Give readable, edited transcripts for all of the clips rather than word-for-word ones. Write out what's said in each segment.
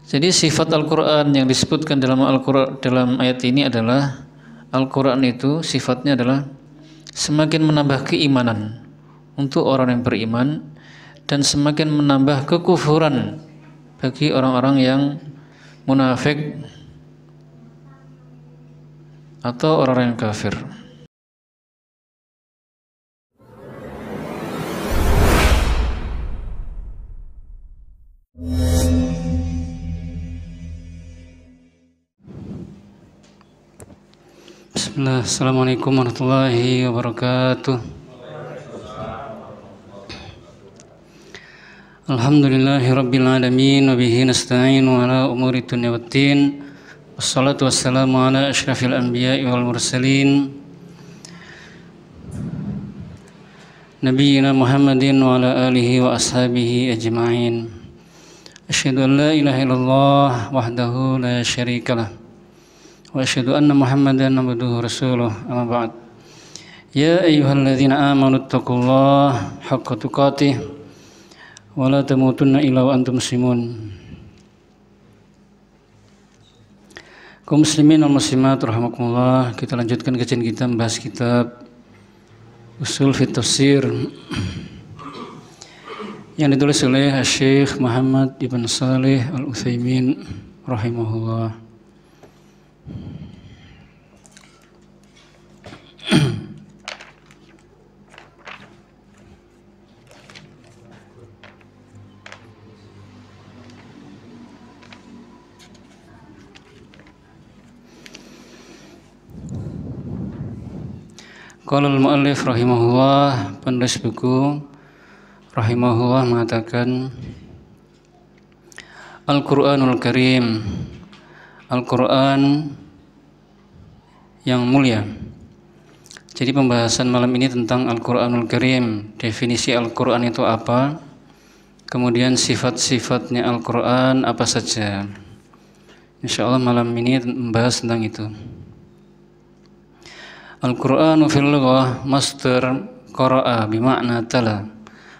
Jadi sifat Al-Quran yang disebutkan dalam Al-Quran dalam ayat ini adalah Al-Quran itu sifatnya adalah semakin menambah keimanan untuk orang yang beriman dan semakin menambah kekufuran bagi orang-orang yang munafik atau orang yang kafir. Bismillah, Assalamualaikum warahmatullahi wabarakatuh. Alhamdulillahi rabbil alamin wa bihi nasta'inu ala umuri dunya waddin. Wassalatu wassalamu ala asyrafil anbiya'i wal mursalin Nabiyyina Muhammadin wa ala alihi wa ashabihi ajma'in. Asyhadu an la ilaha illallah wahdahu la syarikalah wa asyhadu anna Muhammadan abduhu rasuluh, amma ba'd. Ya ayyuhalladzina amanu taqullaha haqqa tuqatih wa la tamutunna illa wa antum muslimun. Kaum muslimin wal muslimat rahimakumullah, kita lanjutkan kajian kita membahas kitab Ushul fi Tafsir yang ditulis oleh Syekh Muhammad Ibn Shalih Al-Utsaimin rahimahullah. Qala al-mu'allif rahimahullah, penulis buku rahimahullah mengatakan Al-Qur'anul Karim, Al-Qur'an yang mulia. Jadi pembahasan malam ini tentang Al-Qur'anul Karim, definisi Al-Qur'an itu apa, kemudian sifat-sifatnya Al-Qur'an apa saja. Insyaallah malam ini membahas tentang itu. Al-Qur'anu fil lughah masdar qara'a bima'na tala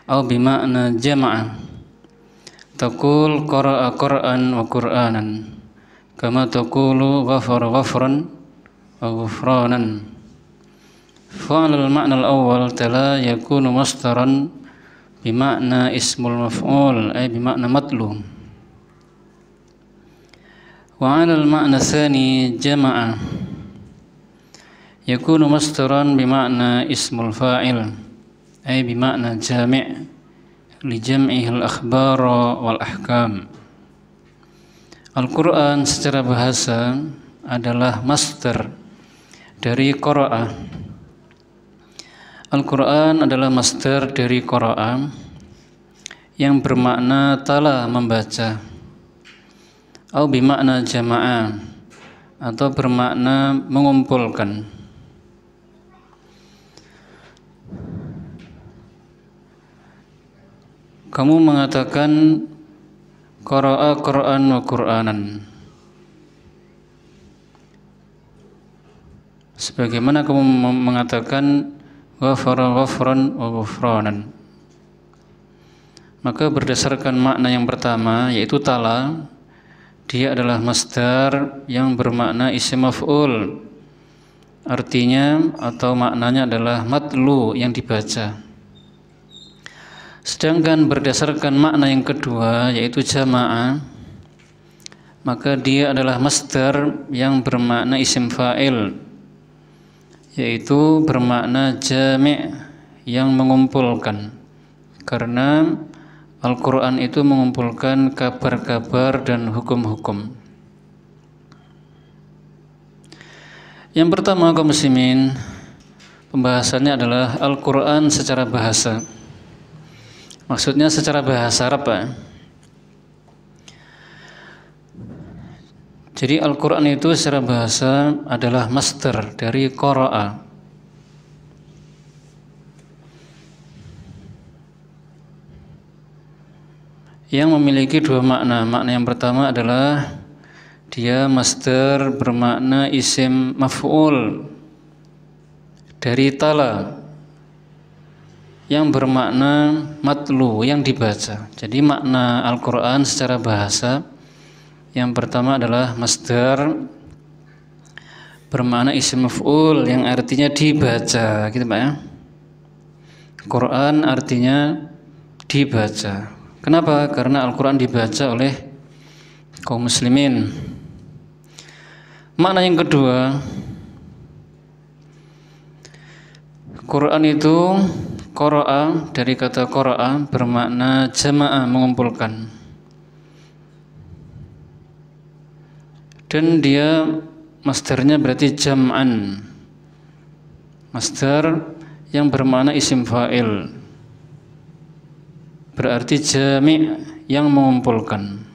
atau bima'na jama'a. Taqul qara'a qur'an wa qur'anan kama taqulu ghafara ghafran wa ghufranan. Fa'ala al-ma'na al-awwal tala yakunu masdaran bima'na ismul maf'ul ay bima'na matlu. Wa 'ala al-ma'na tsani jama'a yakunu masdaran bima'na ismul fa'il ay bima'na jami' li jam'ihi al-akhbar wal ahkam. Al-Qur'an secara bahasa adalah masdar dari qara'a. Al-Qur'an adalah masdar dari qara'a yang bermakna tala membaca, atau bima'na jama'a atau bermakna mengumpulkan. Kamu mengatakan qara'a Qur'an wa Qur'anan, sebagaimana kamu mengatakan ghafara ghafran wa ghufranan. Maka berdasarkan makna yang pertama, yaitu tala, dia adalah masdar yang bermakna isim maf'ul, artinya atau maknanya adalah matlu, yang dibaca. Sedangkan berdasarkan makna yang kedua, yaitu jama'ah, maka dia adalah masdar yang bermakna isim fa'il, yaitu bermakna jami', yang mengumpulkan. Karena Al-Quran itu mengumpulkan kabar-kabar dan hukum-hukum. Yang pertama, kaum muslimin, pembahasannya adalah Al-Quran secara bahasa. Maksudnya secara bahasa Arab, Pak. Jadi Al-Quran itu secara bahasa adalah masdar dari qara'a. Yang memiliki dua makna. Makna yang pertama adalah dia masdar bermakna isim maf'ul dari tala, yang bermakna matlu, yang dibaca. Jadi makna Al-Quran secara bahasa Yang pertama adalah masdar bermakna isim maf'ul yang artinya dibaca, gitu Pak ya. Quran artinya dibaca. Kenapa? Karena Al-Quran dibaca oleh kaum muslimin. Makna yang kedua, Quran itu qara'a, dari kata qara'a bermakna jamaah, mengumpulkan. Dan dia masdarnya berarti jam'an. Masdar yang bermakna isim fa'il, berarti jami' yang mengumpulkan.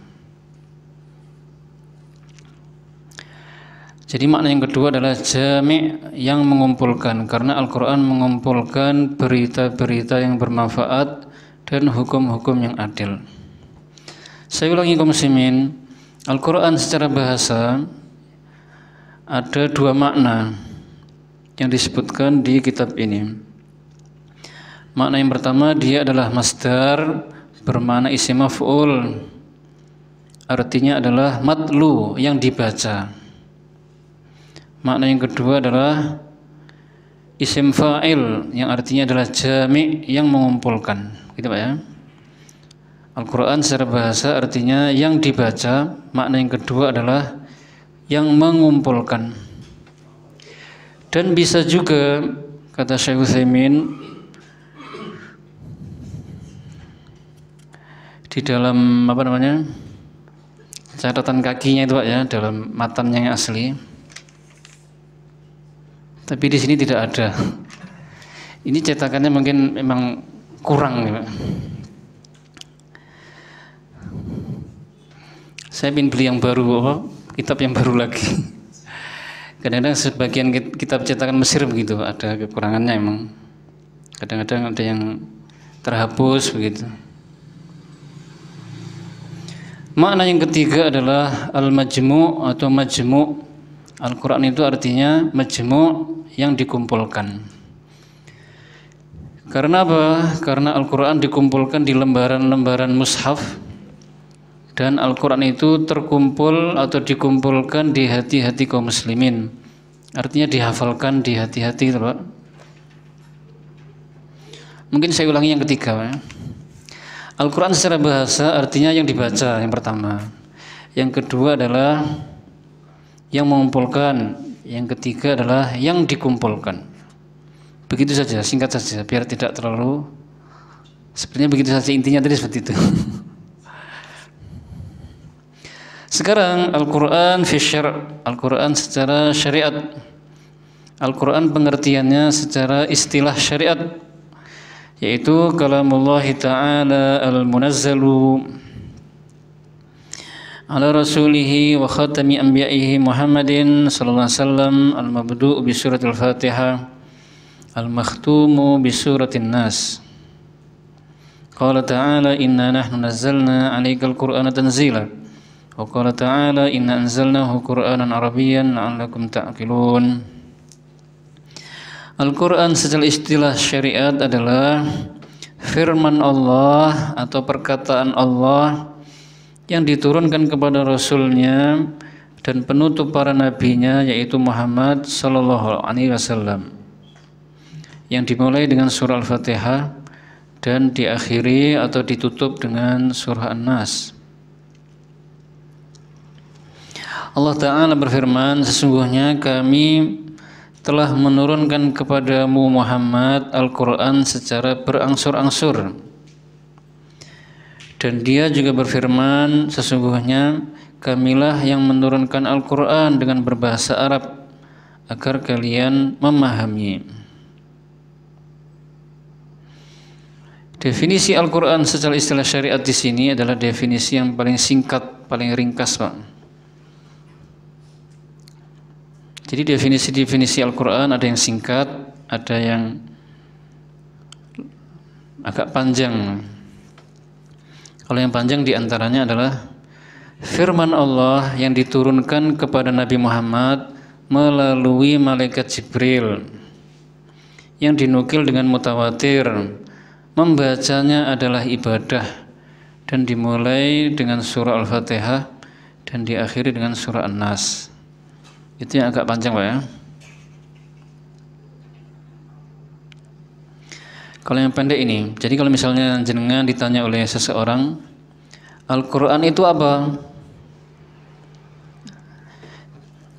Jadi makna yang kedua adalah jami' yang mengumpulkan, karena Al-Quran mengumpulkan berita-berita yang bermanfaat dan hukum-hukum yang adil. Saya ulangi kaum muslimin, Al-Quran secara bahasa ada dua makna yang disebutkan di kitab ini. Makna yang pertama, dia adalah masdar bermakna isim maf'ul, artinya adalah matlu, yang dibaca. Makna yang kedua adalah isim fa'il, yang artinya adalah jami', yang mengumpulkan, gitu Pak ya. Al-Quran secara bahasa artinya yang dibaca. Makna yang kedua adalah yang mengumpulkan. Dan bisa juga, kata Syekh Utsaimin di dalam catatan kakinya itu Pak ya, dalam matannya yang asli. Tapi di sini tidak ada. Ini cetakannya mungkin memang kurang ya, Pak. Saya ingin beli yang baru, kitab yang baru lagi. Kadang-kadang sebagian kitab cetakan Mesir begitu, ada kekurangannya emang. Kadang-kadang ada yang terhapus begitu. Makna yang ketiga adalah al-majmu' atau majmu'. Al-Quran itu artinya majmu' yang dikumpulkan. Karena apa? Karena Al-Quran dikumpulkan di lembaran-lembaran mushaf. Dan Al-Quran itu terkumpul atau dikumpulkan di hati-hati kaum muslimin. Artinya dihafalkan di hati-hati, Pak. Mungkin saya ulangi yang ketiga, Pak. Al-Quran secara bahasa artinya yang dibaca, yang pertama. Yang kedua adalah yang mengumpulkan. Yang ketiga adalah yang dikumpulkan. Begitu saja, singkat saja, biar tidak terlalu. Sebenarnya begitu saja, intinya tadi seperti itu. Sekarang Al-Quran fi syar', Al-Quran secara syariat. Al-Quran pengertiannya secara istilah syariat, yaitu kalamullah ta'ala al-munazzalu ala rasulihi wa khatami anbiya'ihi Muhammadin sallallahu alaihi wasallam, al-mabdu'u bi suratul Fatihah, al-makhtumu bi suratin Nas. Qala ta'ala inna nahnu nazzalna 'alaikal qur'ana tanzila. Wa qala ta'ala inna anzalnahu Qur'anan Arabiyyan la'allakum ta'qilun. Al-Quran secara istilah syariat adalah firman Allah atau perkataan Allah yang diturunkan kepada Rasulnya dan penutup para nabinya, yaitu Muhammad sallallahu alaihi wasallam, yang dimulai dengan surah Al-Fatihah dan diakhiri atau ditutup dengan surah An-Nas. Allah Ta'ala berfirman, sesungguhnya kami telah menurunkan kepadamu Muhammad Al-Quran secara berangsur-angsur. Dan dia juga berfirman, sesungguhnya kamilah yang menurunkan Al-Quran dengan berbahasa Arab agar kalian memahami. Definisi Al-Quran secara istilah syariat di sini adalah definisi yang paling singkat, paling ringkas, Pak. Jadi definisi Al-Quran ada yang singkat, ada yang agak panjang. Kalau yang panjang diantaranya adalah firman Allah yang diturunkan kepada Nabi Muhammad melalui malaikat Jibril, yang dinukil dengan mutawatir. Membacanya adalah ibadah dan dimulai dengan surah Al-Fatihah dan diakhiri dengan surah An-Nas. Itu yang agak panjang, Pak ya. Kalau yang pendek ini, jadi kalau misalnya jenengan ditanya oleh seseorang, Al-Quran itu apa?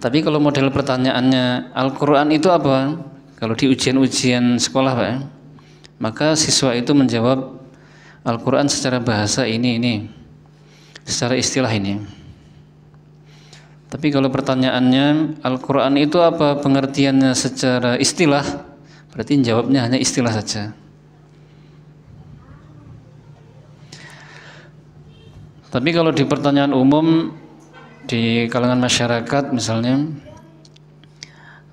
Tapi kalau model pertanyaannya, Al-Quran itu apa? Kalau di ujian-ujian sekolah, Pak ya, maka siswa itu menjawab Al-Quran secara bahasa ini, secara istilah ini. Tapi kalau pertanyaannya Al-Quran itu apa pengertiannya secara istilah, berarti jawabnya hanya istilah saja. Tapi kalau di pertanyaan umum di kalangan masyarakat misalnya,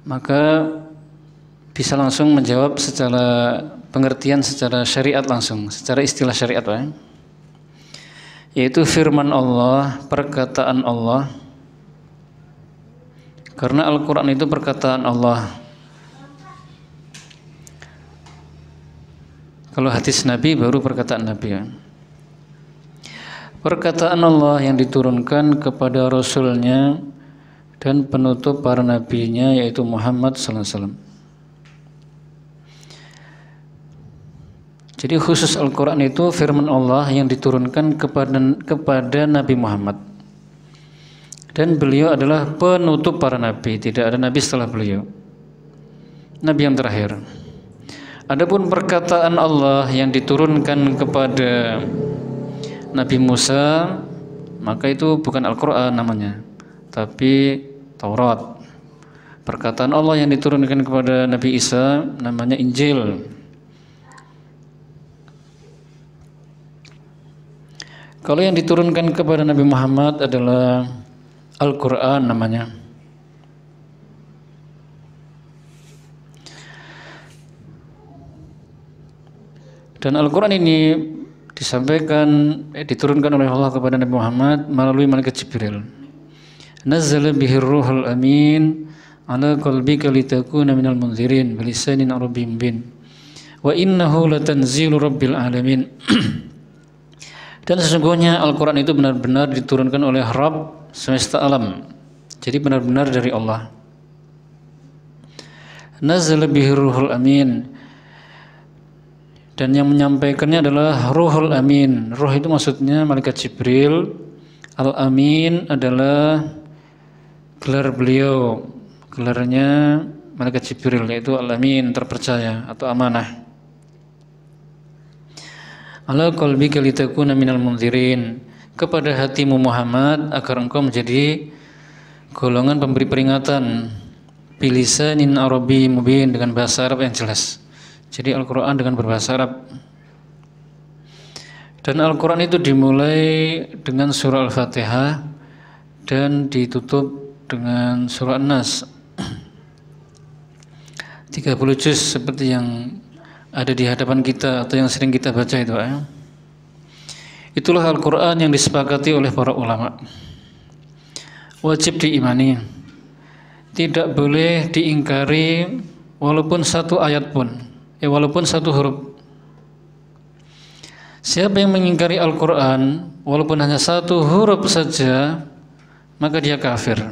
maka bisa langsung menjawab secara pengertian secara syariat langsung, secara istilah syariat, Pak. Yaitu firman Allah, perkataan Allah. Karena Al-Quran itu perkataan Allah. Kalau hadis Nabi baru perkataan Nabi, ya. Perkataan Allah yang diturunkan kepada Rasulnya dan penutup para nabinya, yaitu Muhammad sallallahu alaihi wasallam. Jadi khusus Al-Quran itu firman Allah yang diturunkan kepada Nabi Muhammad, dan beliau adalah penutup para nabi. Tidak ada nabi setelah beliau, nabi yang terakhir. Adapun perkataan Allah yang diturunkan kepada Nabi Musa, maka itu bukan Al-Quran namanya, tapi Taurat. Perkataan Allah yang diturunkan kepada Nabi Isa namanya Injil. Kalau yang diturunkan kepada Nabi Muhammad adalah Al-Quran namanya. Dan Al-Quran ini diturunkan oleh Allah kepada Nabi Muhammad melalui malaikat Jibril. Nazzala bihir ruhul amin ala qalbika litakuna minal munzirin bilisanin arabiyyin mubin wa innahu latanzilu rabbil alamin. Dan sesungguhnya Al-Quran itu benar-benar diturunkan oleh Rabb semesta alam, jadi benar-benar dari Allah. Nazzala bihir ruhul amin, dan yang menyampaikannya adalah Ruhul Amin. Ruh itu maksudnya malaikat Jibril. Al-Amin adalah gelar beliau, gelarnya malaikat Jibril, yaitu Al-Amin, terpercaya atau amanah. Ala qalbika litakuna minal munzirin, kepada hatimu Muhammad agar engkau menjadi golongan pemberi peringatan, bilisanin arabiyyin mubin, dengan bahasa Arab yang jelas. Jadi Al-Quran dengan berbahasa Arab. Dan Al-Quran itu dimulai dengan surah Al-Fatihah dan ditutup dengan surah An-Nas. 30 juz seperti yang ada di hadapan kita atau yang sering kita baca itu, ya. Itulah Al-Quran yang disepakati oleh para ulama. Wajib diimani, tidak boleh diingkari walaupun satu ayat pun, walaupun satu huruf. Siapa yang mengingkari Al-Quran walaupun hanya satu huruf saja, maka dia kafir.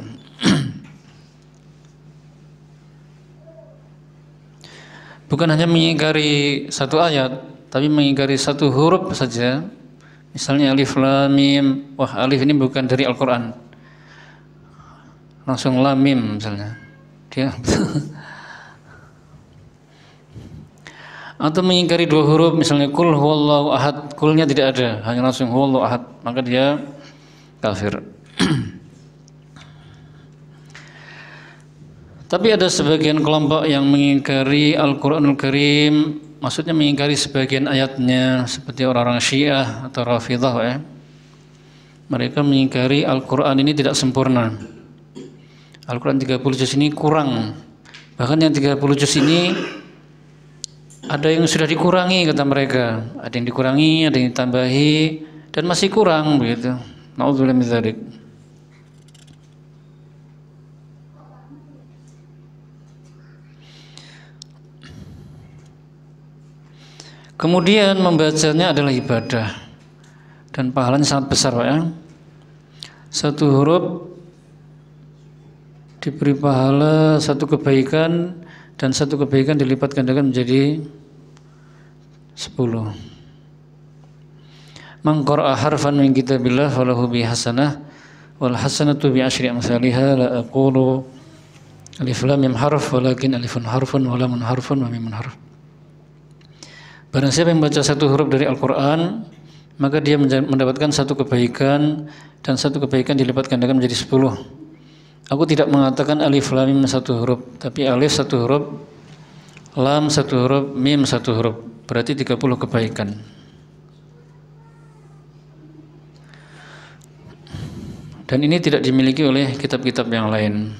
Bukan hanya mengingkari satu ayat, tapi mengingkari satu huruf saja. Misalnya alif lam mim, wah alif ini bukan dari Al-Quran, langsung lam mim misalnya dia. Atau mengingkari dua huruf, misalnya kul huwallahu ahad, kulnya tidak ada, hanya langsung huwallahu ahad, maka dia kafir. Tapi ada sebagian kelompok yang mengingkari Al-Quranul Karim, maksudnya mengingkari sebagian ayatnya, seperti orang-orang Syiah atau Rafidhah, ya. Mereka mengingkari Al-Quran ini tidak sempurna. Al-Quran 30 juz ini kurang. Bahkan yang 30 juz ini ada yang sudah dikurangi, kata mereka. Ada yang dikurangi, ada yang ditambahi, dan masih kurang begitu. Na'udzubillah min dzalik. Kemudian membacanya adalah ibadah dan pahalanya sangat besar, Pak, ya. Satu huruf diberi pahala satu kebaikan, dan satu kebaikan dilipat gandakan menjadi 10. Man qara'a harfan min kitabillah falahu bi hasanah wal hasanatu bi asyri amsalihha la aqulu alif lam mim harf walakin alifun harfun wa lamun harfun wa mimun harf. Barang siapa yang membaca satu huruf dari Al-Qur'an, maka dia mendapatkan satu kebaikan, dan satu kebaikan dilipat gandakan menjadi 10. Aku tidak mengatakan alif lam mim satu huruf, tapi alif satu huruf, lam satu huruf, mim satu huruf, berarti 30 kebaikan. Dan ini tidak dimiliki oleh kitab-kitab yang lain.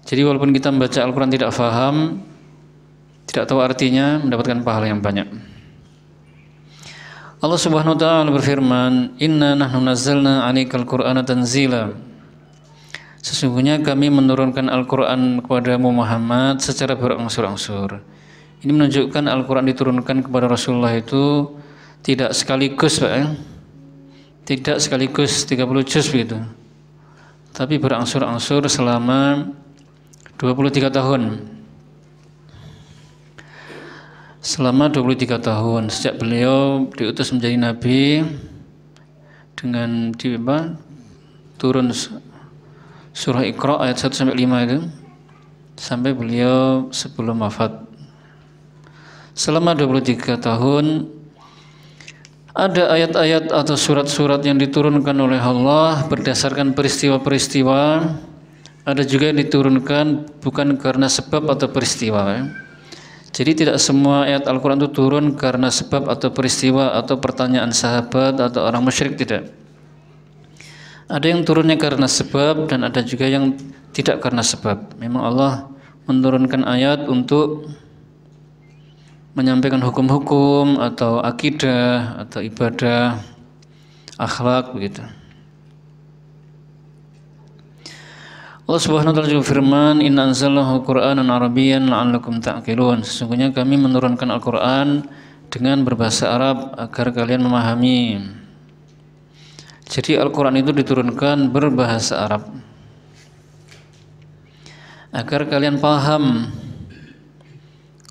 Jadi walaupun kita membaca Al-Quran tidak faham, tidak tahu artinya, mendapatkan pahala yang banyak. Allah Subhanahu wa ta'ala berfirman, Inna nahnu nazzalna 'alaikal Qur'ana tanzila. Sesungguhnya kami menurunkan Al-Quran kepadamu Muhammad secara berangsur-angsur. Ini menunjukkan Al-Quran diturunkan kepada Rasulullah itu tidak sekaligus, Pak. Tidak sekaligus 30 juz begitu, tapi berangsur-angsur selama 23 tahun. Selama 23 tahun sejak beliau diutus menjadi nabi dengan turun surah Iqra ayat 1 sampai 5 itu sampai beliau sebelum wafat. Selama 23 tahun ada ayat-ayat atau surat-surat yang diturunkan oleh Allah berdasarkan peristiwa-peristiwa. Ada juga yang diturunkan bukan karena sebab atau peristiwa. Jadi tidak semua ayat Al-Quran itu turun karena sebab atau peristiwa atau pertanyaan sahabat atau orang musyrik, tidak. Ada yang turunnya karena sebab dan ada juga yang tidak karena sebab. Memang Allah menurunkan ayat untuk menyampaikan hukum-hukum atau akidah atau ibadah, akhlak begitu. Allah Subhanahu wa ta'ala juga firman, Inna anzalnahu Qur'anan Arabiyyan la'allakum ta'qilun. Sesungguhnya kami menurunkan Al-Qur'an dengan berbahasa Arab agar kalian memahami. Jadi Al-Qur'an itu diturunkan berbahasa Arab agar kalian paham.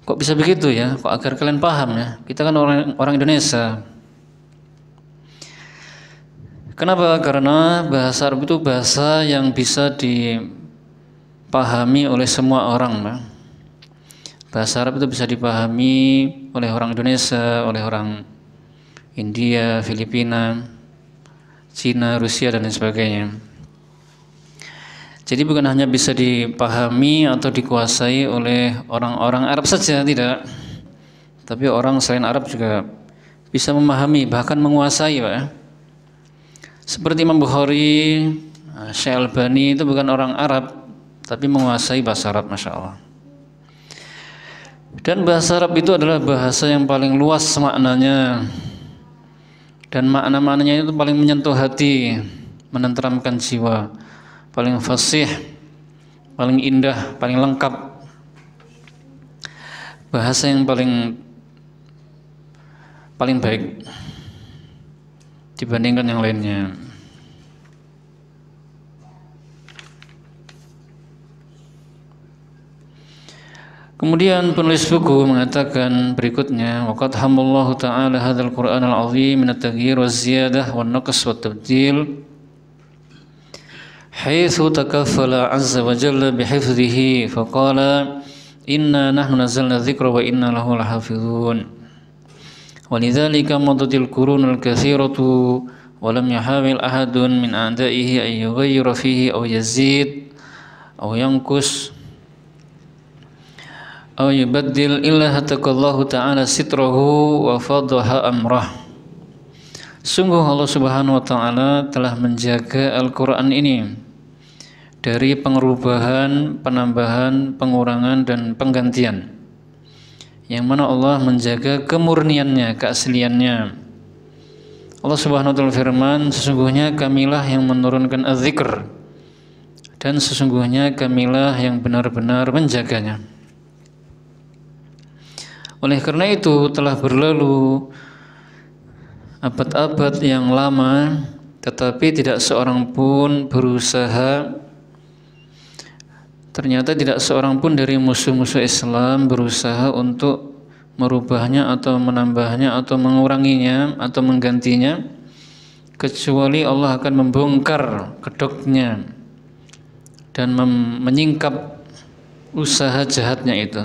Kok bisa begitu ya? Kok agar kalian paham ya? Kita kan orang Indonesia. Kenapa? Karena bahasa Arab itu bahasa yang bisa dipahami oleh semua orang. Bahasa Arab itu bisa dipahami oleh orang Indonesia, oleh orang India, Filipina, Cina, Rusia, dan lain sebagainya. Jadi bukan hanya bisa dipahami atau dikuasai oleh orang-orang Arab saja, tidak. Tapi orang selain Arab juga bisa memahami, bahkan menguasai, Pak. Seperti Imam Bukhari, Syekh Albani itu bukan orang Arab, tapi menguasai bahasa Arab, Masya Allah. Dan bahasa Arab itu adalah bahasa yang paling luas maknanya. Dan makna-maknanya itu paling menyentuh hati, menenteramkan jiwa. Paling fasih, paling indah, paling lengkap. Bahasa yang paling baik dibandingkan yang lainnya. Kemudian penulis buku mengatakan berikutnya, waqad hamallahu ta'ala hadzal Qur'an al-'azim min at-taghyir waz-ziyadah wan-naqs wat-tabdil haitsu takaffala 'azza wa jalla bihifdhihi faqala inna nahnu nazzalna dzikra wa inna lahu lahafizun. Walidzalika madatil qurunul katsiratu wa lam yahawil ahadun min a'da'ihi an yughayyira fihi aw yazid aw yanqus aw yubaddil illa hatakallahu ta'ala sitrahu wa fadhaha amrah. Sungguh Allah Subhanahu wa ta'ala telah menjaga Al-Quran ini dari pengerubahan, penambahan, pengurangan, dan penggantian, yang mana Allah menjaga kemurniannya, keasliannya. Allah Subhanahu wa ta'ala firman, sesungguhnya kamilah yang menurunkan az-zikr, dan sesungguhnya kamilah yang benar-benar menjaganya. Oleh karena itu telah berlalu abad-abad yang lama tetapi tidak seorang pun berusaha, ternyata tidak seorang pun dari musuh-musuh Islam berusaha untuk merubahnya atau menambahnya atau menguranginya atau menggantinya, kecuali Allah akan membongkar kedoknya dan menyingkap usaha jahatnya itu.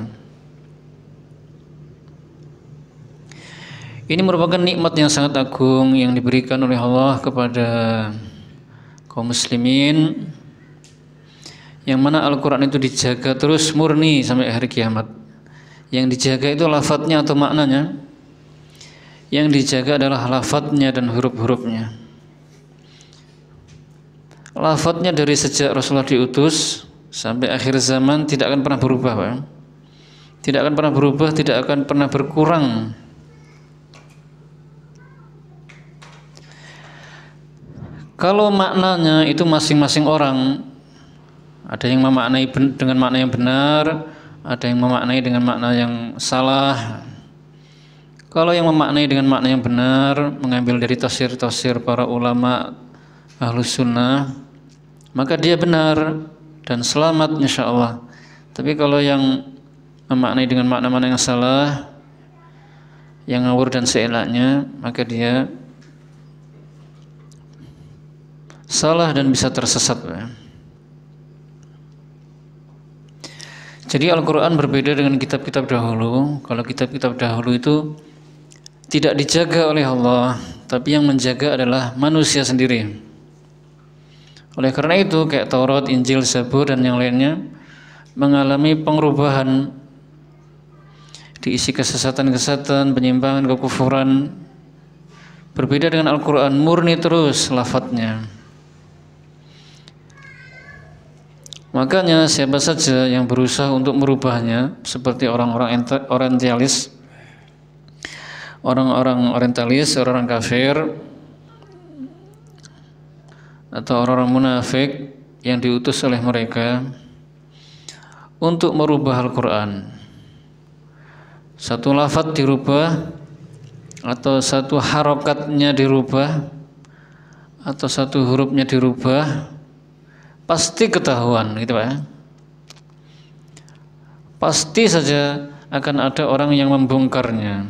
Ini merupakan nikmat yang sangat agung yang diberikan oleh Allah kepada kaum muslimin, yang mana Al-Quran itu dijaga terus murni sampai hari kiamat. Yang dijaga itu lafadznya atau maknanya. Yang dijaga adalah lafadznya dan huruf-hurufnya. Lafadznya dari sejak Rasulullah diutus sampai akhir zaman tidak akan pernah berubah, Pak. Tidak akan pernah berubah, tidak akan pernah berkurang. Kalau maknanya itu masing-masing orang, ada yang memaknai dengan makna yang benar, ada yang memaknai dengan makna yang salah. Kalau yang memaknai dengan makna yang benar, mengambil dari tafsir-tafsir para ulama Ahlus Sunnah, maka dia benar dan selamat insyaallah. Tapi kalau yang memaknai dengan makna-makna yang salah, yang ngawur dan seenaknya, maka dia salah dan bisa tersesat. Jadi Al-Quran berbeda dengan kitab-kitab dahulu. Kalau kitab-kitab dahulu itu tidak dijaga oleh Allah, tapi yang menjaga adalah manusia sendiri. Oleh karena itu kayak Taurat, Injil, Zabur dan yang lainnya mengalami pengerubahan, diisi kesesatan-kesesatan, penyimpangan, kekufuran. Berbeda dengan Al-Quran, murni terus lafadznya. Makanya siapa saja yang berusaha untuk merubahnya, seperti orang-orang orientalis, orang-orang kafir, atau orang-orang munafik yang diutus oleh mereka untuk merubah Al-Quran. Satu lafadz dirubah, atau satu harokatnya dirubah, atau satu hurufnya dirubah, pasti ketahuan, gitu Pak. Pasti saja akan ada orang yang membongkarnya.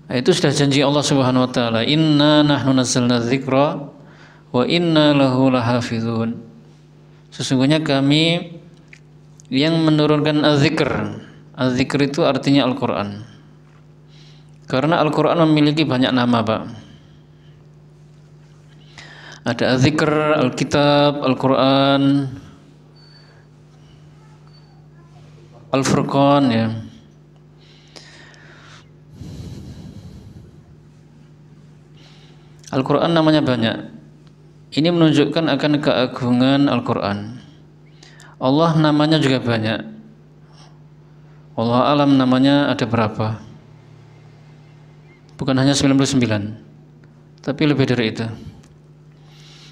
Itu sudah janji Allah Subhanahu wa taala, "Inna nahnu nazzalna dzikra wa inna lahu lahafizun." Sesungguhnya kami yang menurunkan az-zikr. Az-zikr itu artinya Al-Qur'an. Karena Al-Qur'an memiliki banyak nama, Pak. Ada Az-Zikr, Alkitab, Al-Quran, Al-Furqan, ya. Al-Quran namanya banyak. Ini menunjukkan akan keagungan Al-Quran. Allah namanya juga banyak. Allah alam namanya ada berapa? Bukan hanya 99, tapi lebih dari itu.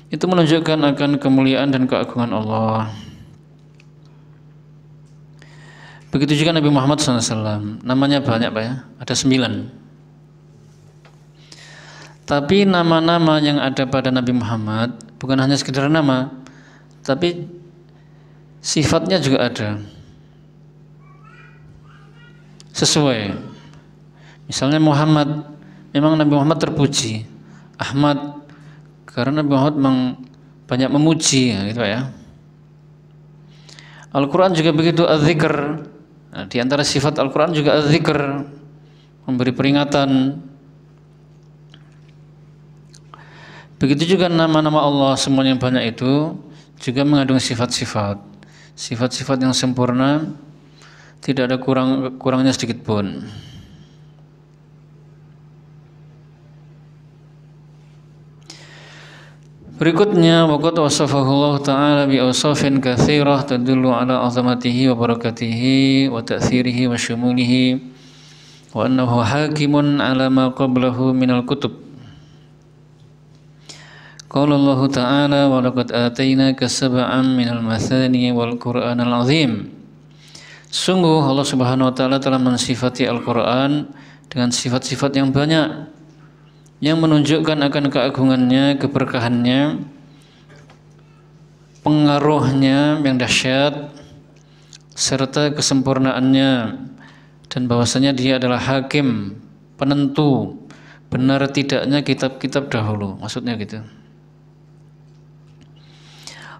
Itu menunjukkan akan kemuliaan dan keagungan Allah. Begitu juga Nabi Muhammad SAW, namanya banyak Pak ya, ada 9. Tapi nama-nama yang ada pada Nabi Muhammad bukan hanya sekedar nama, tapi sifatnya juga ada. Sesuai. Misalnya Muhammad, memang Nabi Muhammad terpuji. Ahmad, karena Nabi Muhammad banyak memuji, gitu ya. Al-Quran juga begitu, az-zikr. Nah, di antara sifat Al-Quran juga az-zikr, memberi peringatan. Begitu juga nama-nama Allah, semuanya yang banyak itu juga mengandung sifat-sifat. Sifat-sifat yang sempurna, tidak ada kurangnya sedikit pun. Berikutnya, waqad wasafahu Allah Ta'ala bi awsafin katsirah tadullu ala azamatihi wa barakatihi wa ta'thirihi wa syumulihi wa annahu hakimun ala ma qablahu minal kutub. Qala Allah Ta'ala wa laqad atainaka sab'an minal mathani wal Qur'anal azim. Sungguh Allah Subhanahu wa taala telah mensifati Al-Qur'an dengan sifat-sifat yang banyak. yang menunjukkan akan keagungannya, keberkahannya, pengaruhnya yang dahsyat, serta kesempurnaannya, dan bahwasanya dia adalah hakim, penentu benar tidaknya kitab-kitab dahulu. Maksudnya gitu.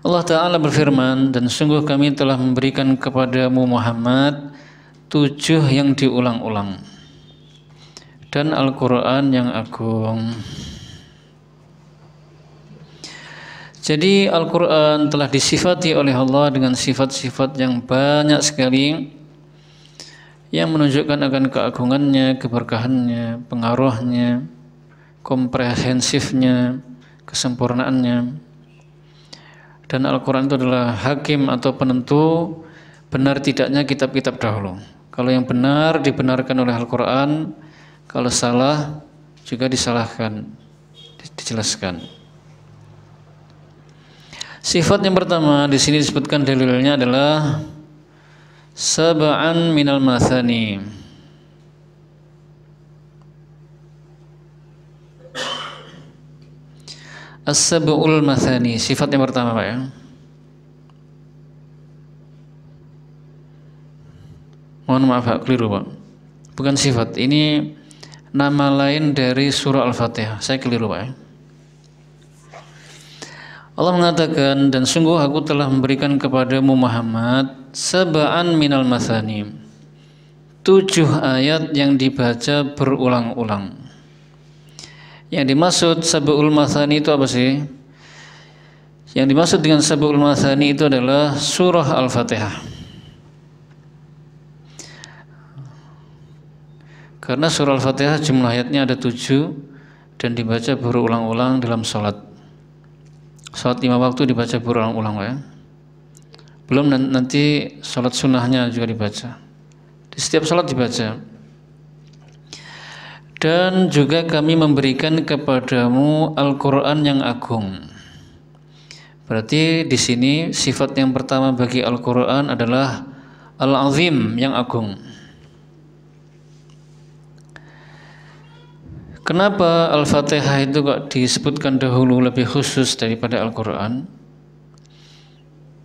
Allah Ta'ala berfirman, dan sungguh kami telah memberikan kepadamu Muhammad 7 yang diulang-ulang dan Al-Quran yang agung. Jadi Al-Quran telah disifati oleh Allah dengan sifat-sifat yang banyak sekali yang menunjukkan akan keagungannya, keberkahannya, pengaruhnya, komprehensifnya, kesempurnaannya. Dan Al-Quran itu adalah hakim atau penentu benar tidaknya kitab-kitab dahulu. Kalau yang benar dibenarkan oleh Al-Quran, kalau salah juga disalahkan, dijelaskan. Sifat yang pertama di sini disebutkan dalilnya adalah sab'an minal mathani. As-sab'ul mathani, sifat yang pertama Pak ya. Mohon maaf Pak, keliru Pak. Bukan sifat, ini nama lain dari surah Al-Fatihah. Saya keliru Pak ya. Allah mengatakan, dan sungguh aku telah memberikan kepadamu Muhammad sab'an minal mathani, 7 ayat yang dibaca berulang-ulang. Yang dimaksud sab'ul mathani itu apa sih? Yang dimaksud dengan sab'ul mathani itu adalah surah Al-Fatihah. Karena surah Al-Fatihah jumlah ayatnya ada 7 dan dibaca berulang-ulang dalam sholat. Sholat 5 waktu dibaca berulang-ulang ya. Belum nanti sholat sunnahnya juga dibaca. Di setiap sholat dibaca. Dan juga kami memberikan kepadamu Al-Quran yang agung. Berarti di sini sifat yang pertama bagi Al-Quran adalah Al-Azim, yang agung. Kenapa Al-Fatihah itu kok disebutkan dahulu lebih khusus daripada Al-Quran?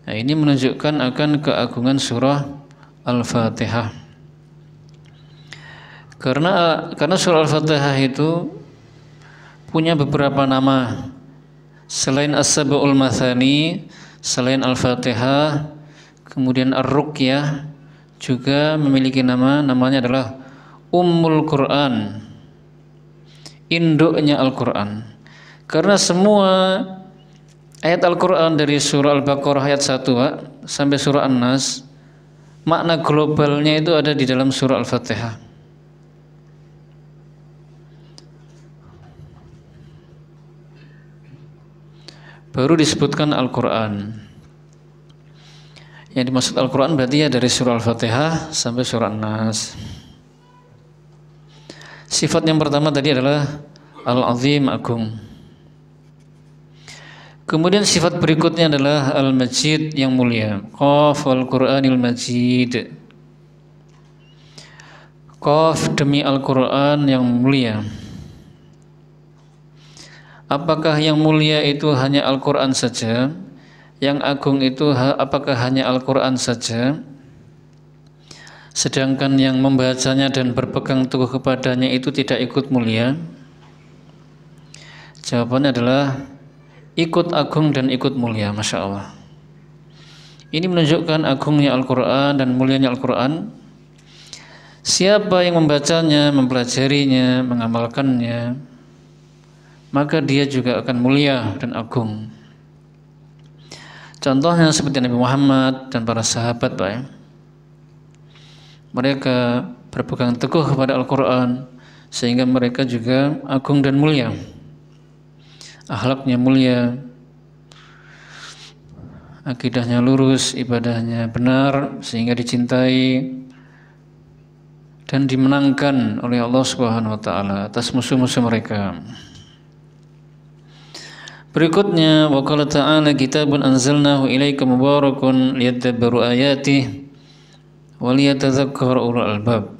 Nah, ini menunjukkan akan keagungan surah Al-Fatihah. Karena surah Al-Fatihah itu punya beberapa nama. Selain As-Sab'ul Mathani, selain Al-Fatihah, kemudian Ar-Ruqyah juga memiliki namanya adalah Ummul Quran, induknya Al-Quran. Karena semua ayat Al-Quran dari surah Al-Baqarah ayat 1 Pak, sampai surah An-Nas, makna globalnya itu ada di dalam surah Al-Fatihah. Baru disebutkan Al-Quran. Yang dimaksud Al-Quran berarti ya dari surah Al-Fatihah sampai surah An-Nas. Sifat yang pertama tadi adalah Al-Azim, agung. Kemudian sifat berikutnya adalah Al-Majid, yang mulia. Qaf Al-Quranil Majid. Qaf demi Al-Quran yang mulia. Apakah yang mulia itu hanya Al-Quran saja? Yang agung itu apakah hanya Al-Quran saja? Sedangkan yang membacanya dan berpegang teguh kepadanya itu tidak ikut mulia? Jawabannya adalah ikut agung dan ikut mulia. Masya Allah. Ini menunjukkan agungnya Al-Quran dan mulianya Al-Quran. Siapa yang membacanya, mempelajarinya, mengamalkannya, maka dia juga akan mulia dan agung. Contohnya seperti Nabi Muhammad dan para sahabat Pak ya. Mereka berpegang teguh kepada Al-Quran sehingga mereka juga agung dan mulia. Akhlaknya mulia, akidahnya lurus, ibadahnya benar sehingga dicintai dan dimenangkan oleh Allah Subhanahu wa taala atas musuh-musuh mereka. Berikutnya, wa qala ta'ala kitabun anzalnahu ilaika mubarakun liyadabbaru ayatihi wa liyatadzakkara ulul albab.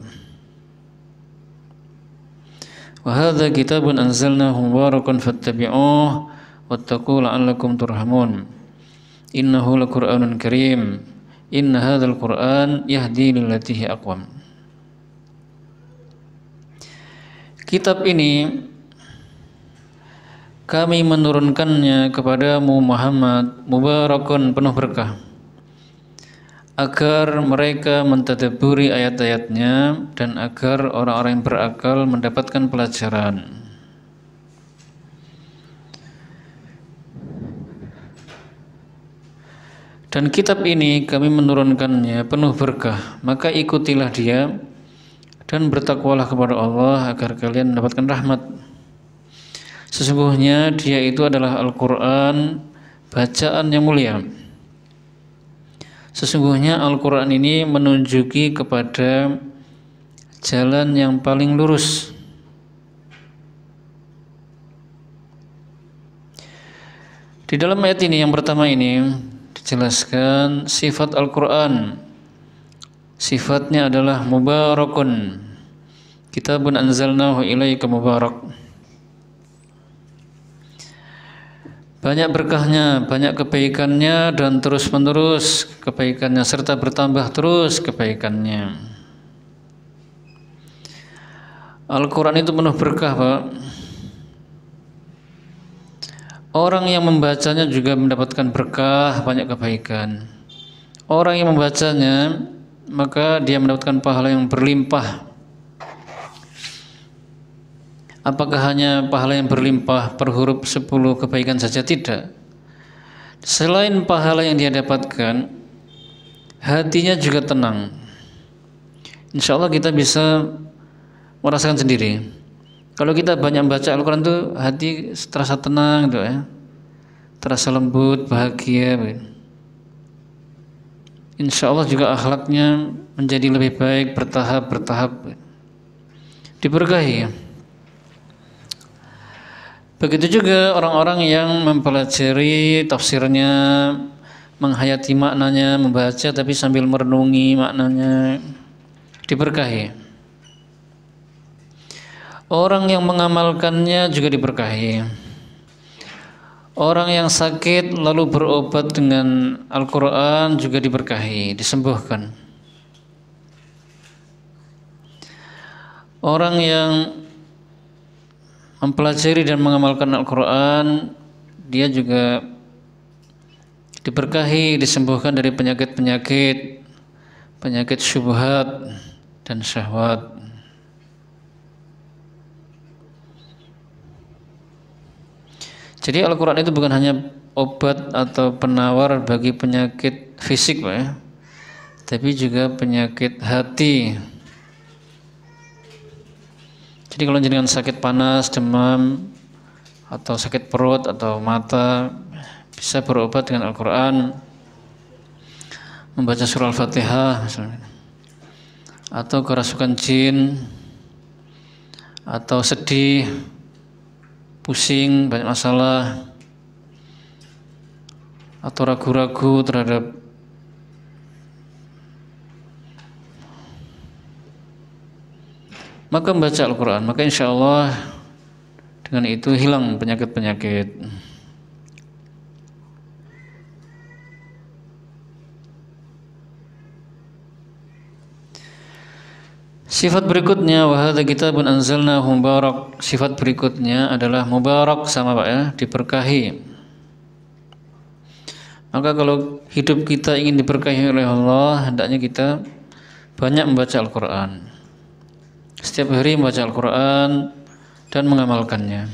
Wa hadza kitabun anzalnahu mubarakun fattabi'uhu wattaqu la'allakum turhamun. Innahu laqur'anun karim. Inna hadzal qur'an yahdi lillati hi aqwam. Kitab ini kami menurunkannya kepadamu Muhammad mubarakun, penuh berkah, agar mereka mentadabburi ayat-ayatnya dan agar orang-orang yang berakal mendapatkan pelajaran. Dan kitab ini kami menurunkannya penuh berkah, maka ikutilah dia dan bertakwalah kepada Allah agar kalian mendapatkan rahmat. Sesungguhnya dia itu adalah Al-Quran, bacaan yang mulia. Sesungguhnya Al-Quran ini menunjuki kepada jalan yang paling lurus. Di dalam ayat ini yang pertama ini dijelaskan sifat Al-Quran. Sifatnya adalah mubarakun. Kitabun anzalnahu ilaika mubarak. Banyak berkahnya, banyak kebaikannya, dan terus-menerus kebaikannya, serta bertambah terus kebaikannya. Al-Quran itu penuh berkah, Pak. Orang yang membacanya juga mendapatkan berkah, banyak kebaikan. Orang yang membacanya, maka dia mendapatkan pahala yang berlimpah. Apakah hanya pahala yang berlimpah per huruf 10 kebaikan saja? Tidak. Selain pahala yang dia dapatkan, hatinya juga tenang. Insya Allah kita bisa merasakan sendiri. Kalau kita banyak baca Al-Quran itu hati terasa tenang gitu ya, terasa lembut, bahagia. Insya Allah juga akhlaknya menjadi lebih baik, bertahap, diberkahi. Begitu juga orang-orang yang mempelajari tafsirnya, menghayati maknanya, membaca tapi sambil merenungi maknanya, diberkahi. Orang yang mengamalkannya juga diberkahi. Orang yang sakit lalu berobat dengan Al-Quran juga diberkahi, disembuhkan. Orang yang mempelajari dan mengamalkan Al-Quran, dia juga diberkahi, disembuhkan dari penyakit-penyakit, penyakit syubhat dan syahwat. Jadi Al-Quran itu bukan hanya obat atau penawar bagi penyakit fisik, Pak, ya, tapi juga penyakit hati. Jadi kalau jenengan sakit panas, demam, atau sakit perut atau mata, bisa berobat dengan Al-Quran, membaca surah Al-Fatihah misalnya. Atau kerasukan jin, atau sedih, pusing, banyak masalah, atau ragu-ragu terhadap maka membaca Al-Quran, maka insya Allah dengan itu hilang penyakit-penyakit. Sifat berikutnya, wa hadza kitabun anzalnahu mubarak. Sifat berikutnya adalah mubarak, sama Pak ya, diberkahi. Maka kalau hidup kita ingin diberkahi oleh Allah, hendaknya kita banyak membaca Al-Quran. Setiap hari membaca Al-Quran dan mengamalkannya.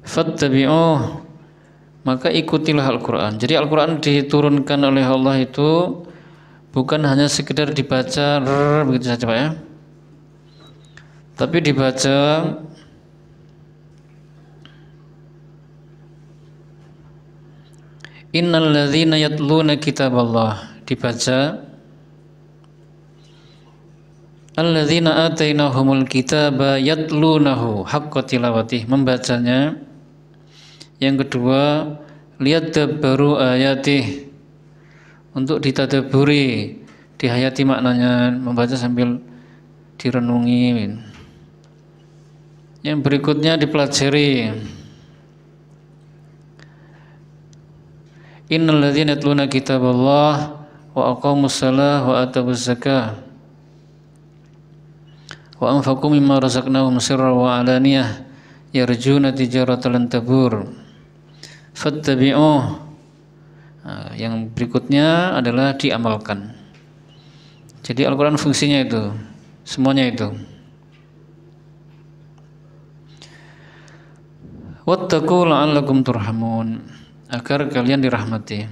Fattabi'uh, maka ikutilah Al-Quran. Jadi Al-Quran diturunkan oleh Allah itu bukan hanya sekedar dibaca begitu saja, Pak ya, tapi dibaca innal ladzina yatluna kitaballah, dibaca alladzina atainahumul kitaba yatlunahu haqqa tilawatih, membacanya. Yang kedua, lihat dabbaru ayatih, untuk ditadaburi, dihayati maknanya, membaca sambil direnungi. Yang berikutnya dipelajari. Innal ladzina yatluna kitaballah wa aqamus shalah wa atawuz zakah wa anfaqu mimma razaqnahum sirran wa alaniyah yarjuna tijaratan lan tabur fattabi'uh. Yang berikutnya adalah diamalkan. Jadi Al-Quran fungsinya itu, semuanya itu. Wattaqu la'allakum turhamun, agar kalian dirahmati.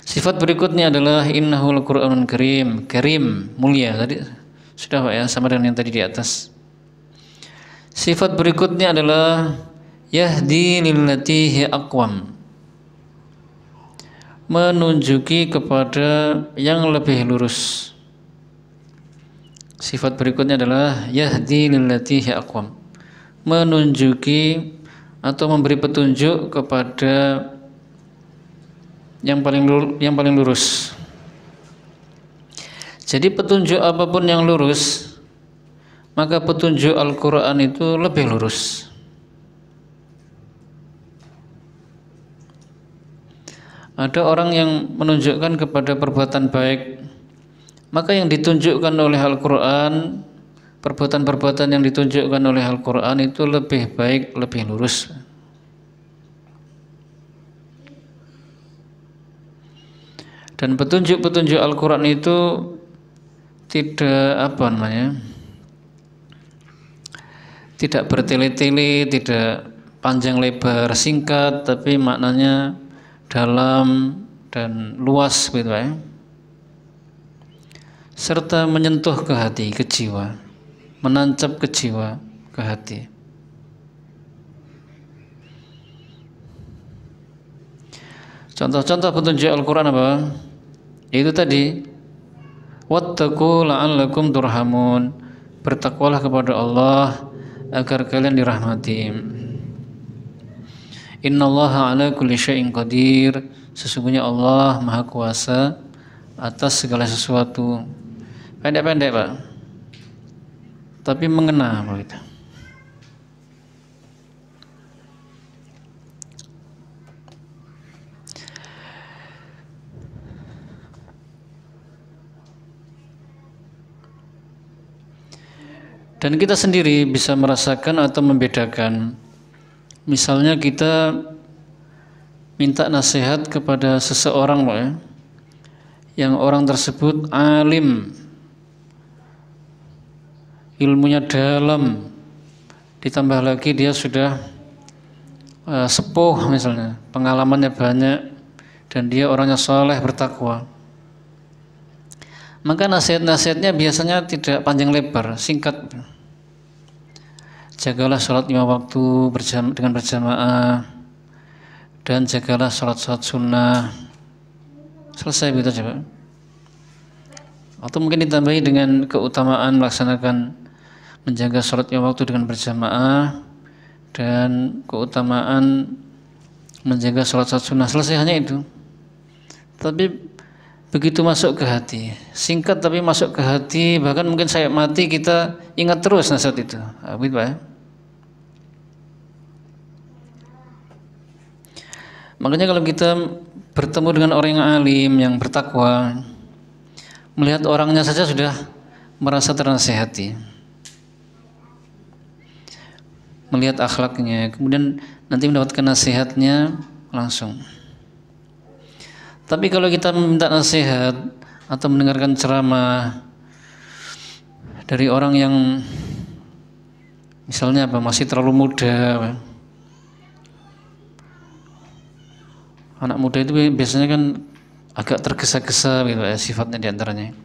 Sifat berikutnya adalah innahul Qur'anun karim, karim, mulia. Tadi sudah Pak ya, sama dengan yang tadi di atas. Sifat berikutnya adalah yahdi lillati hi aqwam, menunjuki kepada yang lebih lurus. Sifat berikutnya adalah yahdi lillati hi aqwam, menunjuki atau memberi petunjuk kepada yang paling lurus. Jadi petunjuk apapun yang lurus, maka petunjuk Al-Quran itu lebih lurus. Ada orang yang menunjukkan kepada perbuatan baik, maka yang ditunjukkan oleh Al-Quran, perbuatan-perbuatan yang ditunjukkan oleh Al-Quran itu lebih baik, lebih lurus. Dan petunjuk-petunjuk Al-Quran itu tidak tidak bertele-tele, tidak panjang lebar singkat, tapi maknanya dalam dan luas gitu ya. Serta menyentuh ke hati, ke jiwa, menancap ke jiwa, ke hati. Contoh-contoh petunjuk Al-Quran apa? Yaitu tadi, wattaqu la'allakum turhamun, bertakwalah kepada Allah agar kalian dirahmati. Innallaha ala kulli syai'in qadir, sesungguhnya Allah Maha Kuasa atas segala sesuatu. Pendek-pendek Pak, tapi mengena begitu. Dan kita sendiri bisa merasakan atau membedakan. Misalnya kita minta nasihat kepada seseorang loh ya, yang orang tersebut alim, ilmunya dalam, ditambah lagi dia sudah sepuh misalnya, pengalamannya banyak, dan dia orangnya soleh, bertakwa. Maka nasihat-nasihatnya biasanya tidak panjang lebar, singkat. Jagalah sholat 5 waktu dengan berjamaah, dan jagalah sholat-sholat sunnah. Selesai begitu coba. Atau mungkin ditambahi dengan keutamaan melaksanakan menjaga sholat 5 waktu dengan berjamaah, dan keutamaan menjaga sholat-sholat sunnah. Selesai hanya itu. Tapi begitu masuk ke hati, singkat tapi masuk ke hati, bahkan mungkin saya mati kita ingat terus nasihat itu. Begitu Pak ya. Makanya kalau kita bertemu dengan orang yang alim, yang bertakwa, melihat orangnya saja sudah merasa ternasihati, melihat akhlaknya, kemudian nanti mendapatkan nasihatnya langsung. Tapi kalau kita meminta nasihat atau mendengarkan ceramah dari orang yang misalnya masih terlalu muda, anak muda itu biasanya kan agak tergesa-gesa gitu ya, sifatnya diantaranya.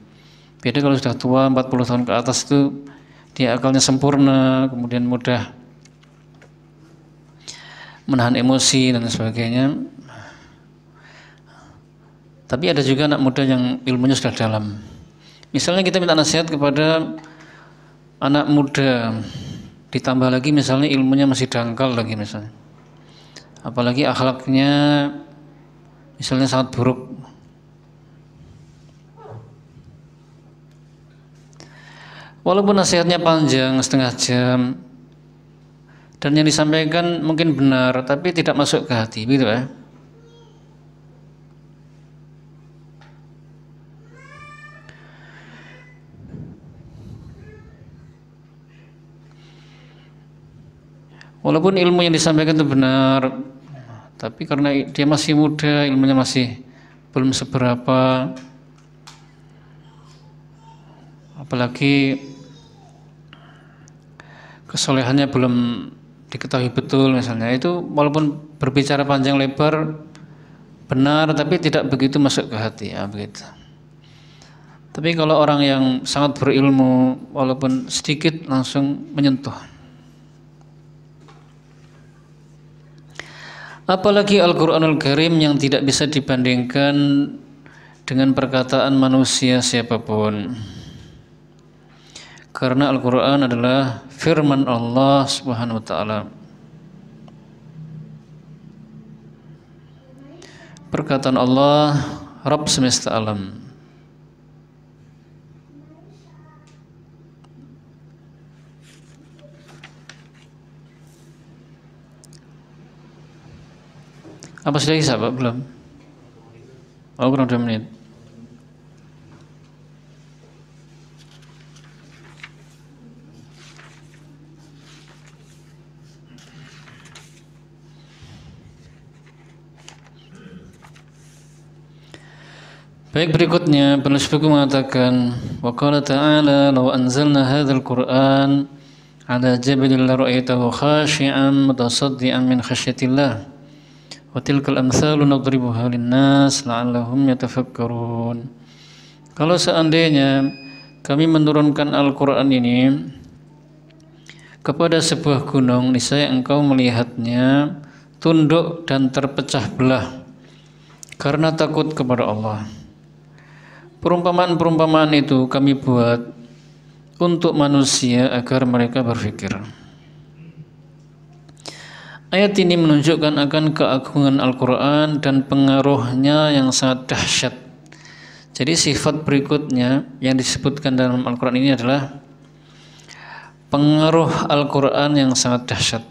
Beda kalau sudah tua 40 tahun ke atas itu dia akalnya sempurna, kemudian mudah menahan emosi dan sebagainya. Tapi ada juga anak muda yang ilmunya sudah dalam. Misalnya kita minta nasihat kepada anak muda, ditambah lagi misalnya ilmunya masih dangkal lagi misalnya, apalagi akhlaknya misalnya sangat buruk, Walaupun nasihatnya panjang setengah jam dan yang disampaikan mungkin benar tapi tidak masuk ke hati, begitu ya. Walaupun ilmu yang disampaikan itu benar, tapi karena dia masih muda, ilmunya masih belum seberapa, apalagi kesolehannya belum diketahui betul misalnya, itu walaupun berbicara panjang lebar benar tapi tidak begitu masuk ke hati, ya begitu. Tapi kalau orang yang sangat berilmu walaupun sedikit langsung menyentuh. Apalagi Al-Quranul Karim yang tidak bisa dibandingkan dengan perkataan manusia siapapun. Karena Al-Quran adalah firman Allah Subhanahu wa ta'ala. Perkataan Allah, Rabb semesta alam. Apa sudah bisa Pak? Belum? Oh, kurang 2 menit. Baik, berikutnya penulis buku mengatakan wa qala ta'ala law anzalna hadzal qur'an ala jabalin la ra'aitahu khashi'an mutasaddian min khasyatillah wa tilkal amsalu nadribuha lin-nas la'allahum yatafakkarun. Kalau seandainya kami menurunkan Al-Qur'an ini kepada sebuah gunung, niscaya engkau melihatnya tunduk dan terpecah belah karena takut kepada Allah. Perumpamaan-perumpamaan itu kami buat untuk manusia agar mereka berpikir. Ayat ini menunjukkan akan keagungan Al-Quran dan pengaruhnya yang sangat dahsyat. Jadi sifat berikutnya yang disebutkan dalam Al-Quran ini adalah pengaruh Al-Quran yang sangat dahsyat.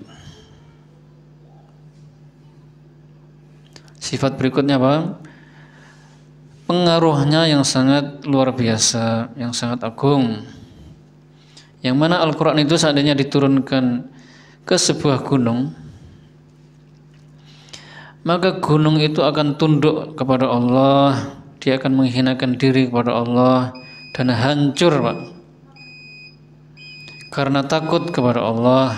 Sifat berikutnya apa? Pengaruhnya yang sangat luar biasa, yang sangat agung. Yang mana Al-Quran itu seandainya diturunkan ke sebuah gunung, maka gunung itu akan tunduk kepada Allah, dia akan menghinakan diri kepada Allah dan hancur, Pak. Karena takut kepada Allah,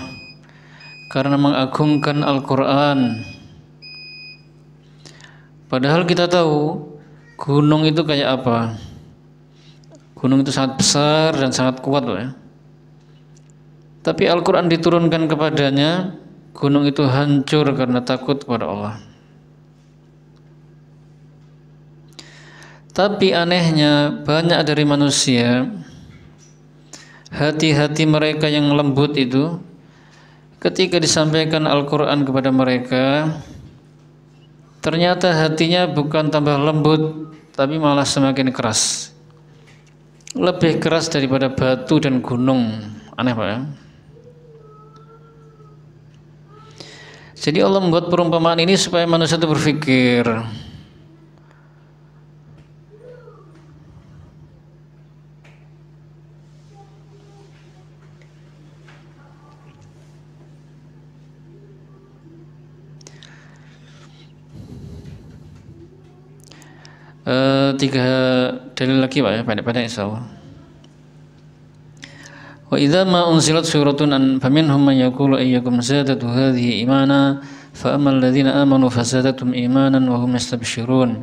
karena mengagungkan Al-Quran. Padahal kita tahu gunung itu kayak apa? Gunung itu sangat besar dan sangat kuat, Pak, ya. Tapi Al-Quran diturunkan kepadanya, gunung itu hancur karena takut kepada Allah. Tapi anehnya banyak dari manusia, hati-hati mereka yang lembut itu ketika disampaikan Al-Quran kepada mereka, ternyata hatinya bukan tambah lembut tapi malah semakin keras, lebih keras daripada batu dan gunung. Aneh, Pak, ya. Jadi Allah membuat perumpamaan ini supaya manusia itu berpikir. Tiga dalil lagi, Pak, ya, pendek-pendek insyaallah. Wa idza ma unzilat suratun an faminhum man yaqulu ayyukum zadatu hadhihi imana fa ammal ladzina amanu fazadatum imanan wa hum yastabshirun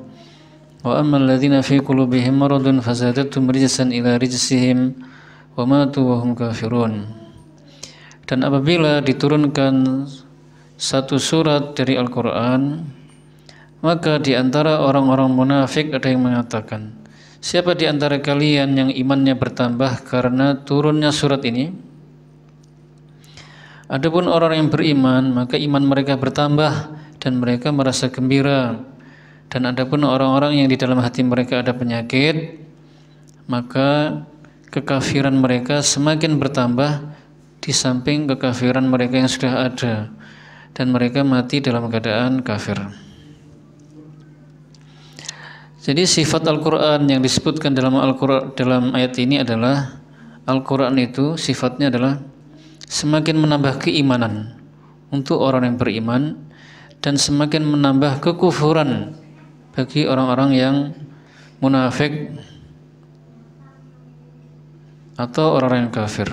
wa ammal ladzina fi qulubihim maradun fazadatum rijsan ila rijsihim wa matu wa hum kafirun. Dan apabila diturunkan satu surat dari Al-Qur'an, maka di antara orang-orang munafik ada yang mengatakan, siapa di antara kalian yang imannya bertambah karena turunnya surat ini? Adapun orang yang beriman, maka iman mereka bertambah dan mereka merasa gembira. Dan adapun orang-orang yang di dalam hati mereka ada penyakit, maka kekafiran mereka semakin bertambah di samping kekafiran mereka yang sudah ada, dan mereka mati dalam keadaan kafir. Jadi sifat Al-Quran yang disebutkan dalam Al-Quran dalam ayat ini adalah Al-Quran itu sifatnya adalah semakin menambah keimanan untuk orang yang beriman dan semakin menambah kekufuran bagi orang-orang yang munafik atau orang-orang yang kafir.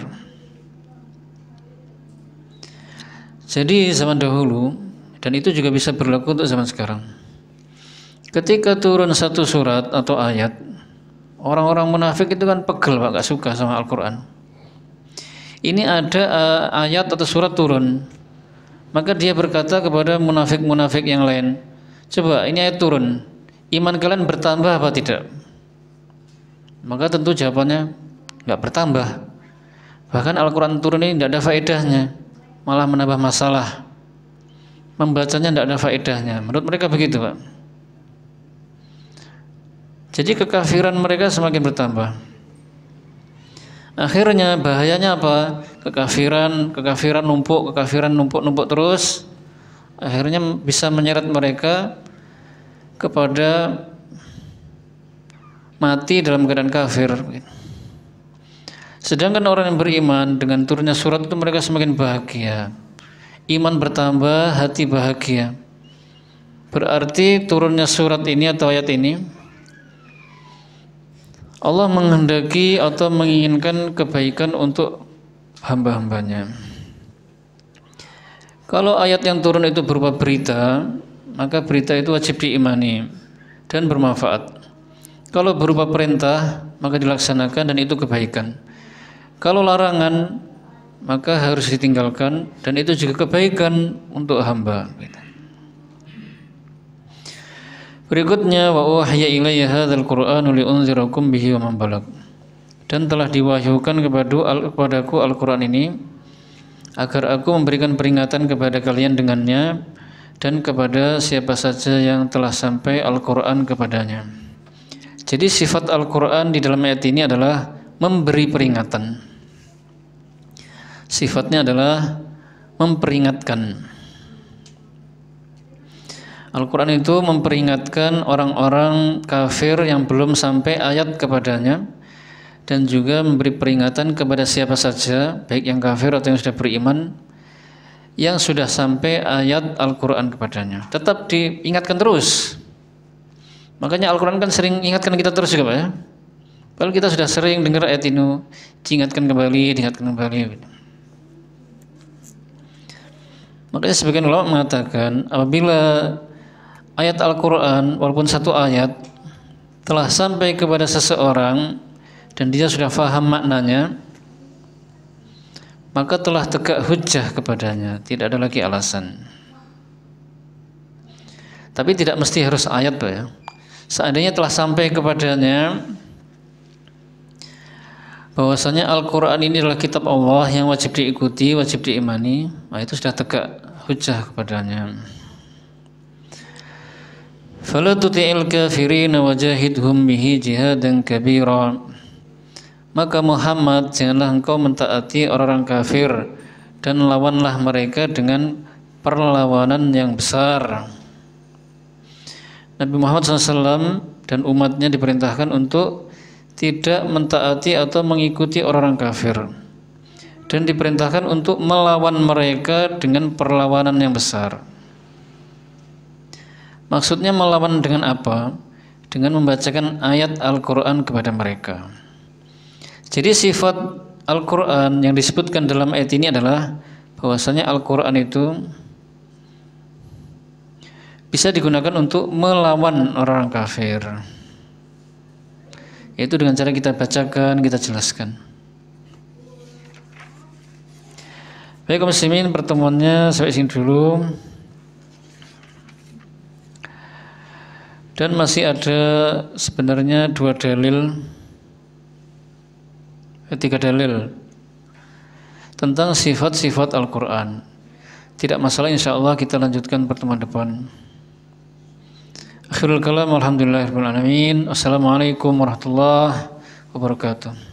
Jadi zaman dahulu, dan itu juga bisa berlaku untuk zaman sekarang, ketika turun satu surat atau ayat, orang-orang munafik itu kan pegel Pak, gak suka sama Al-Quran. Ini ada ayat atau surat turun, maka dia berkata kepada munafik-munafik yang lain, coba ini ayat turun, iman kalian bertambah apa tidak? Maka tentu jawabannya gak bertambah. Bahkan Al-Quran turun ini tidak ada faedahnya, malah menambah masalah. Membacanya tidak ada faedahnya. Menurut mereka begitu Pak. Jadi kekafiran mereka semakin bertambah. Akhirnya bahayanya apa? Kekafiran numpuk terus. Akhirnya bisa menyeret mereka kepada mati dalam keadaan kafir. Sedangkan orang yang beriman dengan turunnya surat itu mereka semakin bahagia. Iman bertambah, hati bahagia. Berarti turunnya surat ini atau ayat ini Allah menghendaki atau menginginkan kebaikan untuk hamba-hambanya. Kalau ayat yang turun itu berupa berita, maka berita itu wajib diimani dan bermanfaat. Kalau berupa perintah, maka dilaksanakan dan itu kebaikan. Kalau larangan, maka harus ditinggalkan dan itu juga kebaikan untuk hamba. Berikutnya, wa uhiya ilayya hadzal qur'anu liunzirakum bihi wa man balag. Dan telah diwahyukan kepadaku Al-Qur'an ini agar aku memberikan peringatan kepada kalian dengannya dan kepada siapa saja yang telah sampai Al-Qur'an kepadanya. Jadi sifat Al-Qur'an di dalam ayat ini adalah memberi peringatan. Sifatnya adalah memperingatkan. Al-Quran itu memperingatkan orang-orang kafir yang belum sampai ayat kepadanya dan juga memberi peringatan kepada siapa saja, baik yang kafir atau yang sudah beriman, yang sudah sampai ayat Al-Quran kepadanya. Tetap diingatkan terus. Makanya Al-Quran kan sering ingatkan kita terus juga Pak ya. Kalau kita sudah sering dengar ayat ini, diingatkan kembali. Makanya sebagian ulama mengatakan apabila ayat Al-Quran walaupun satu ayat telah sampai kepada seseorang dan dia sudah faham maknanya, maka telah tegak hujjah kepadanya, tidak ada lagi alasan. Tapi tidak mesti harus ayat Pak ya. Seandainya telah sampai kepadanya bahwasanya Al-Quran ini adalah kitab Allah yang wajib diikuti, wajib diimani, nah itu sudah tegak hujjah kepadanya. Fala tuti'il kafirin wajahidhum bihi jihadan kabira. Maka Muhammad, janganlah engkau mentaati orang-orang kafir dan lawanlah mereka dengan perlawanan yang besar. Nabi Muhammad SAW dan umatnya diperintahkan untuk tidak mentaati atau mengikuti orang-orang kafir dan diperintahkan untuk melawan mereka dengan perlawanan yang besar. Maksudnya melawan dengan apa? Dengan membacakan ayat Al-Quran kepada mereka. Jadi sifat Al-Quran yang disebutkan dalam ayat ini adalah bahwasanya Al-Quran itu bisa digunakan untuk melawan orang kafir. Yaitu dengan cara kita bacakan, kita jelaskan. Baik kaum muslimin, pertemuannya sampai sini dulu. Dan masih ada sebenarnya tiga dalil tentang sifat-sifat Al-Quran. Tidak masalah, insya Allah kita lanjutkan pertemuan depan. Akhirul kalam, alhamdulillahirabbil alamin. Assalamualaikum warahmatullahi wabarakatuh.